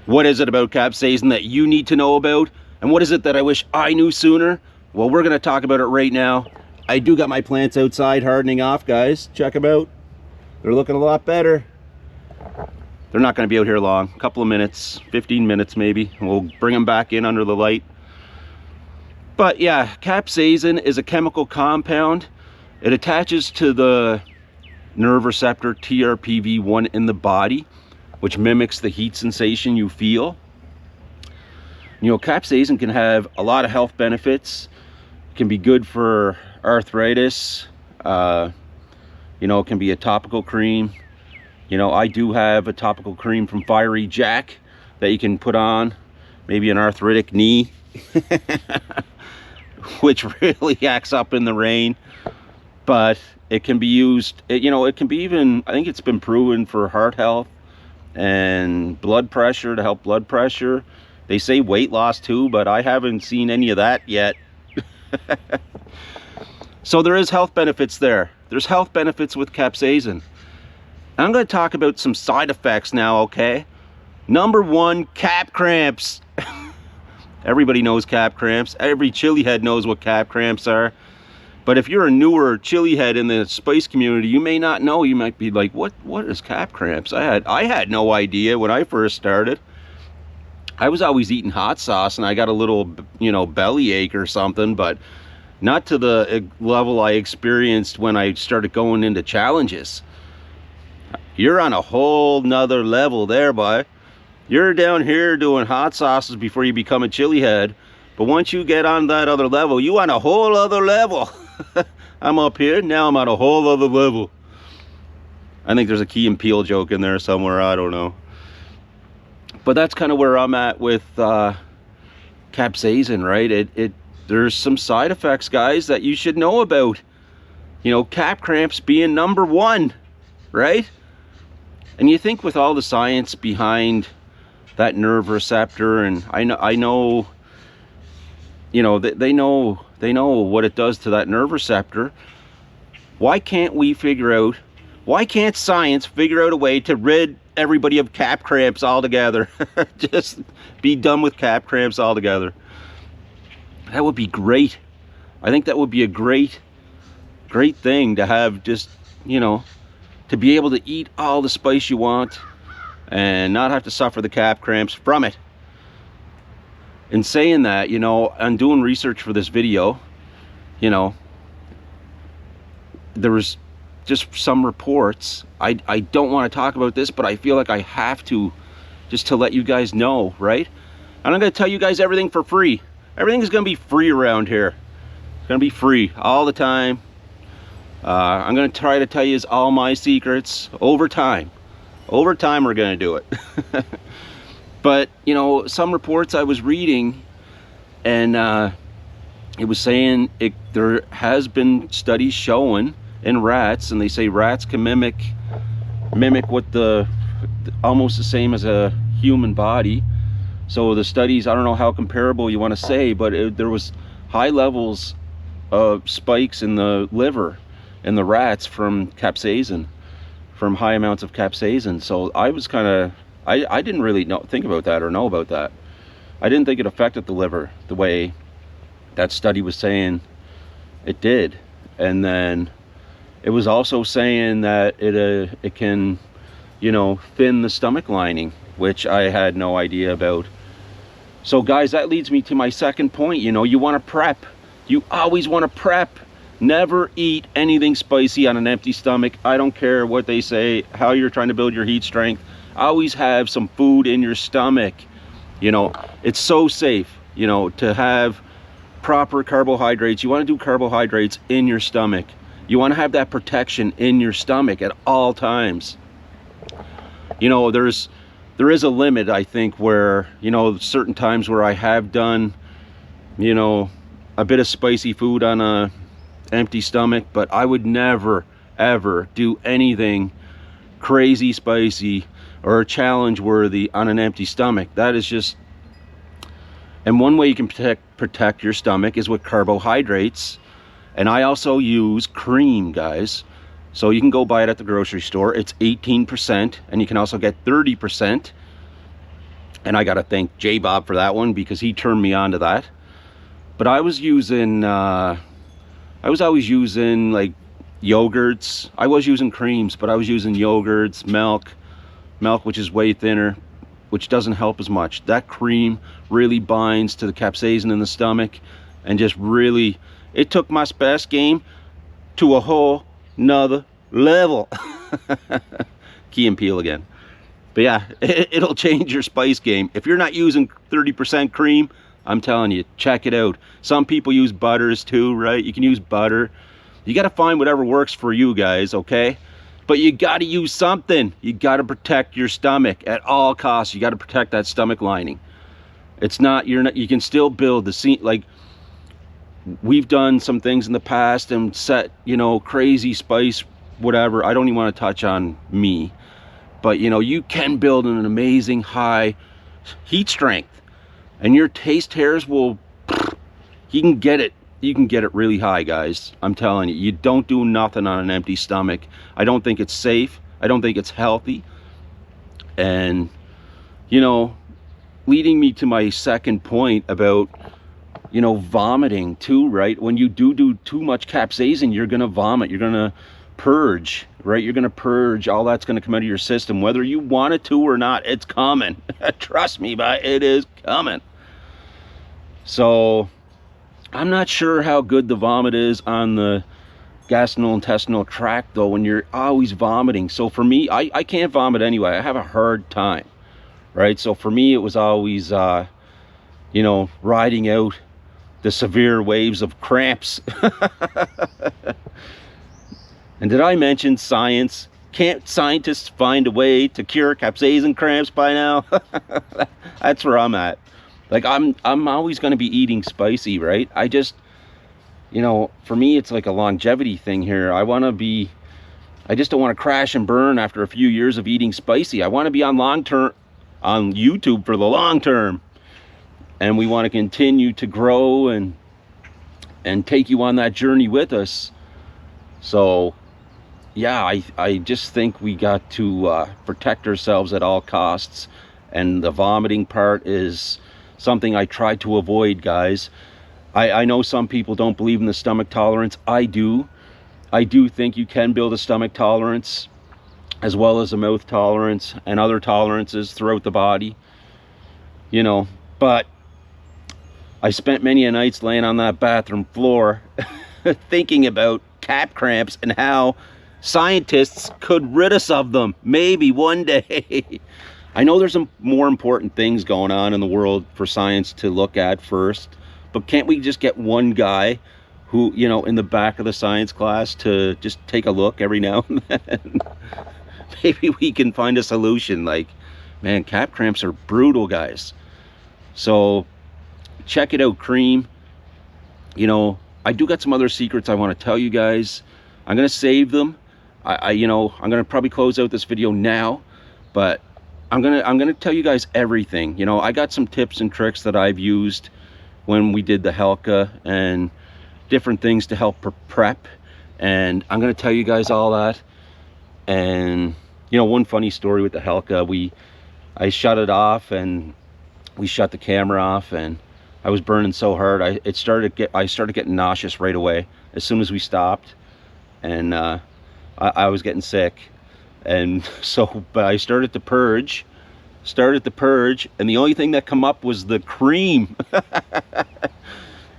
What is it about capsaicin that you need to know about? And what is it that I wish I knew sooner? Well, we're gonna talk about it right now. I do got my plants outside hardening off, guys. Check them out. They're looking a lot better. They're not gonna be out here long, a couple of minutes, 15 minutes maybe. We'll bring them back in under the light. But yeah, capsaicin is a chemical compound. It attaches to the nerve receptor TRPV1 in the body, which mimics the heat sensation you feel. You know, capsaicin can have a lot of health benefits. It can be good for arthritis. You know, it can be a topical cream. You know, I do have a topical cream from Fiery Jack that you can put on maybe an arthritic knee, which really acts up in the rain. But it can be used, you know, it can be even, I think it's been proven for heart health and blood pressure, to help blood pressure. They say weight loss too, but I haven't seen any of that yet. So there is health benefits there. There's health benefits with capsaicin. I'm going to talk about some side effects now, okay? Number one, cap cramps. Everybody knows cap cramps. Every chili head knows what cap cramps are. But if you're a newer chili head in the spice community, you may not know. You might be like, what is cap cramps? I had no idea when I first started. I was always eating hot sauce and I got a little, you know, belly ache or something, but not to the level I experienced when I started going into challenges. You're on a whole nother level there, boy. You're down here doing hot sauces before you become a chili head. But once you get on that other level, you on a whole other level. I'm up here, now I'm on a whole other level. I think there's a Key and Peele joke in there somewhere, I don't know. But that's kind of where I'm at with capsaicin, right? There's some side effects, guys, that you should know about. You know, cap cramps being number one, right? And you think with all the science behind that nerve receptor, and I know, you know, they know what it does to that nerve receptor. Why can't science figure out a way to rid everybody of cap cramps altogether? Just be done with cap cramps altogether. That would be great. I think that would be a great thing to have, just, you know, to be able to eat all the spice you want and not have to suffer the cap cramps from it. In saying that, you know, I'm doing research for this video, you know, there was just some reports. I don't want to talk about this, but I feel like I have to, just to let you guys know, right? And I'm going to tell you guys everything for free. Everything is going to be free around here. It's going to be free all the time. I'm going to try to tell you all my secrets over time. Over time, we're going to do it. But, you know, some reports I was reading, and it was saying there has been studies showing in rats, and they say rats can mimic what almost the same as a human body. So the studies, I don't know how comparable you want to say, but there was high levels of spikes in the liver in the rats from capsaicin, from high amounts of capsaicin. So I was kind of, I didn't really think about that or know about that. I didn't think it affected the liver the way that study was saying it did. And then it was also saying that it can, you know, thin the stomach lining, which I had no idea about. So guys, that leads me to my second point. You know, you want to prep. You always want to prep. Never eat anything spicy on an empty stomach. I don't care what they say, how you're trying to build your heat strength. Always have some food in your stomach. You know, it's so safe, you know, to have proper carbohydrates. You want to do carbohydrates in your stomach. You want to have that protection in your stomach at all times. You know, there is a limit, I think, where, you know, certain times where I have done, you know, a bit of spicy food on a empty stomach, but I would never ever do anything crazy spicy or challenge worthy on an empty stomach. That is just, and one way you can protect your stomach is with carbohydrates. And I also use cream, guys. So you can go buy it at the grocery store. It's 18%, and you can also get 30%. And I got to thank J Bob for that one, because he turned me on to that. But I was using, I was always using like yogurts. I was using creams, but I was using yogurts, milk, which is way thinner, which doesn't help as much. That cream really binds to the capsaicin in the stomach, and just really, it took my spice game to a whole nother level. Key and Peele again. But yeah, it'll change your spice game. If you're not using 30% cream, I'm telling you, check it out. Some people use butters too, right? You can use butter. You got to find whatever works for you guys, okay? But you got to use something. You got to protect your stomach at all costs. You got to protect that stomach lining. It's not, you can still build the scene. Like, we've done some things in the past and set, you know, crazy spice, whatever. I don't even want to touch on me. But, you know, you can build an amazing high heat strength. And your taste hairs will, you can get it really high, guys. I'm telling you, you don't do nothing on an empty stomach. I don't think it's safe. I don't think it's healthy. And, you know, leading me to my second point about, you know, vomiting too, right? When you do too much capsaicin, you're gonna vomit. You're gonna purge, right? You're gonna purge. All that's gonna come out of your system, whether you want it to or not. It's coming. Trust me, but it is coming. So I'm not sure how good the vomit is on the gastrointestinal tract, though, when you're always vomiting. So for me, I can't vomit anyway. I have a hard time, right? So for me, it was always, you know, riding out the severe waves of cramps. And did I mention science? Can't scientists find a way to cure capsaicin cramps by now? That's where I'm at. Like, I'm always going to be eating spicy, right? I just, you know, for me, it's like a longevity thing here. I just don't want to crash and burn after a few years of eating spicy. I want to be on YouTube for the long term. And we want to continue to grow and take you on that journey with us. So, yeah, I just think we got to protect ourselves at all costs. And the vomiting part is something I try to avoid, guys. I know some people don't believe in the stomach tolerance. I do. I do think you can build a stomach tolerance as well as a mouth tolerance and other tolerances throughout the body. You know, but I spent many a nights laying on that bathroom floor thinking about cap cramps and how scientists could rid us of them, maybe one day. I know there's some more important things going on in the world for science to look at first, but can't we just get one guy who, you know, in the back of the science class to just take a look every now and then? Maybe we can find a solution. Like, man, cap cramps are brutal, guys. So check it out, cream. You know, I do got some other secrets I want to tell you guys. I'm gonna save them. You know, I'm gonna probably close out this video now, but I'm gonna tell you guys everything. You know, I got some tips and tricks that I've used when we did the Helka and different things to help prep, and I'm gonna tell you guys all that. And you know, one funny story with the Helka, I shut it off and we shut the camera off, and I was burning so hard I started getting nauseous right away as soon as we stopped, and I was getting sick. And so, but I started to purge, and the only thing that come up was the cream.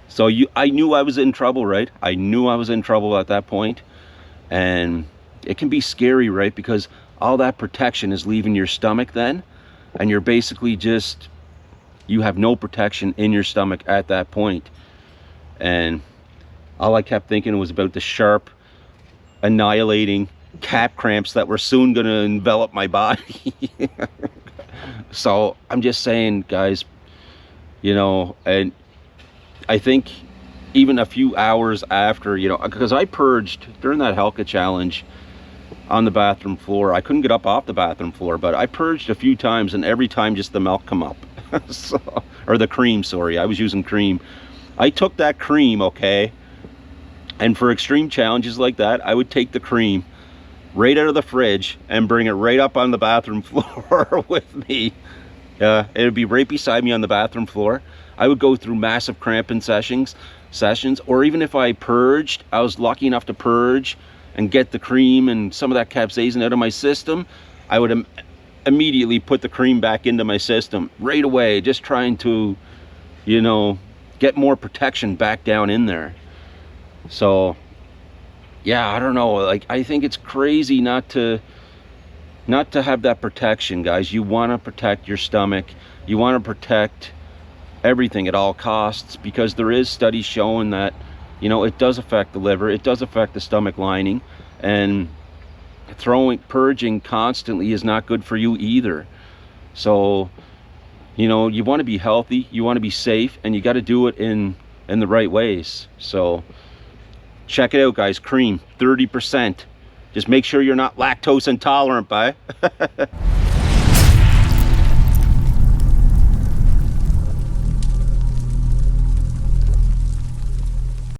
So I knew I was in trouble, right? I knew I was in trouble at that point. And it can be scary, right? Because all that protection is leaving your stomach then, and you're basically just, you have no protection in your stomach at that point. And all I kept thinking was about the sharp, annihilating cap cramps that were soon going to envelop my body. So I'm just saying, guys, you know, and I think even a few hours after, you know, because I purged during that Helka challenge on the bathroom floor. I couldn't get up off the bathroom floor, but I purged a few times, and every time just the milk come up. So, or the cream, sorry, I was using cream. I took that cream, okay, and for extreme challenges like that, I would take the cream right out of the fridge and bring it right up on the bathroom floor with me It would be right beside me on the bathroom floor. I would go through massive cramping sessions, or even if I purged, I was lucky enough to purge and get the cream and some of that capsaicin out of my system, I would immediately put the cream back into my system right away, just trying to, you know, get more protection back down in there. So yeah, I don't know, like, I think it's crazy not to have that protection, guys. You want to protect your stomach, you want to protect everything at all costs, because there is studies showing that, you know, it does affect the liver, it does affect the stomach lining, and purging constantly is not good for you either. So, you know, you want to be healthy, you want to be safe, and you got to do it in the right ways. So check it out, guys. Cream 30%. Just make sure you're not lactose intolerant, bye.